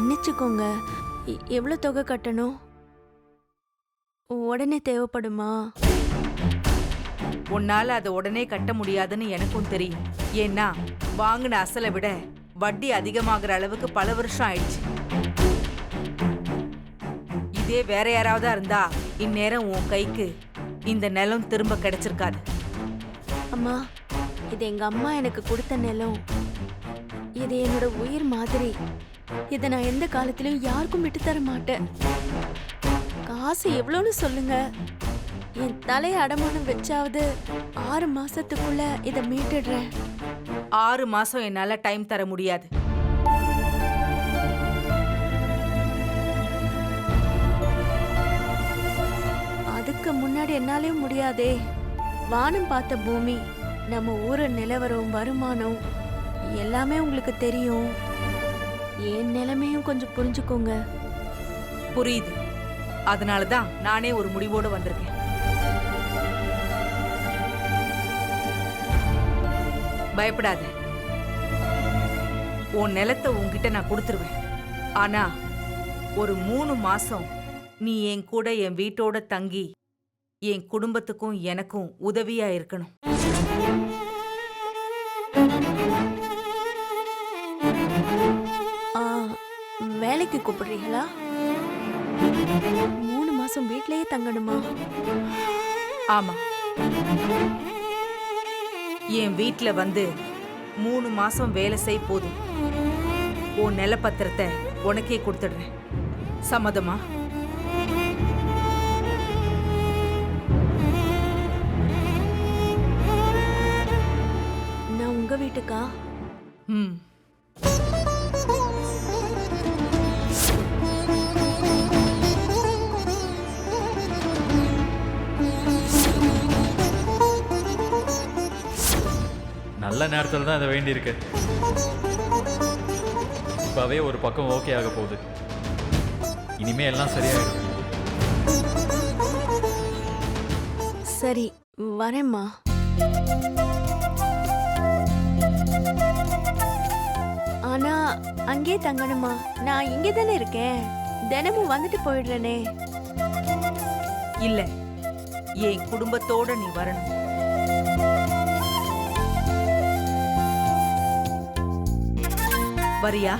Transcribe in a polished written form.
மன்னிச்சுக்கோங்க. எவ்வளோ தொகை கட்டணும்? உடனே தேவைப்படுமா? உன்னால அதை உடனே கட்ட முடியாதுன்னு எனக்கும் தெரியும். ஏன்னா வாங்கின அசலை விட வட்டி அதிகமாகிற அளவுக்கு பல வருஷம் ஆயிடுச்சு. இதே வேற யாராவதா இருந்தா இந்நேரம் உன் கைக்கு இந்த நிலம் திரும்ப கிடைச்சிருக்காது. அம்மா, இது எங்க அம்மா எனக்கு கொடுத்த நிலம். இது என்னோட உயிர் மாதிரி. இதை நான் எந்த காலத்திலயும் யாருக்கும் விட்டு தர மாட்டேன். காசு எவ்வளோன்னு சொல்லுங்க. என் தலையை அடமானம் வச்சாவது 6 மாசத்துக்குள்ள இதை மீட்டுடுறேன். 6 மாசம் என்னால டைம் தர முடியாது. அதுக்கு முன்னாடி என்னாலையும் முடியாதே. வானம் பார்த்த பூமி, நம்ம ஊரு நிலவரம், வருமானம் எல்லாமே உங்களுக்கு தெரியும். என் நிலைமையும் கொஞ்சம் புரிஞ்சுக்கோங்க. புரியுது. அதனாலதான் நானே ஒரு முடிவோட வந்திருக்கேன். பயப்படாத. உன் நிலத்தை உன்கிட்ட நான் கொடுத்துருவேன். ஆனா ஒரு 3 மாசம் நீ என் கூட என் வீட்டோட தங்கி என் குடும்பத்துக்கும் எனக்கும் உதவியா இருக்கணும். வேலைக்கு கூப்பிடுறீங்களா? 3 மாசம் வீட்லயே தங்கணுமா? ஆமா. என் வீட்ல வந்து 3 மாசம் வேலை செய் போதும். உன் நிலப்பத்திரத்தை உனக்கே கொடுத்துடுறேன். சம்மதமா? நான் உங்க வீட்டுக்கா? ம். நல்ல நேரத்தில் தான் இதை வேண்டியிருக்கு. இப்போவே ஒரு பக்கம் ஓகே ஆக போகுது. இனிமே எல்லாம் சரியாயிடும். சரி, வரேம்மா. ஆனா அங்கே தங்கணுமா? நான் இங்கே தானே இருக்கேன். தினமும் வந்துட்டு போயிடுறேனே. இல்ல, என் குடும்பத்தோட நீ வரணும். வரியா?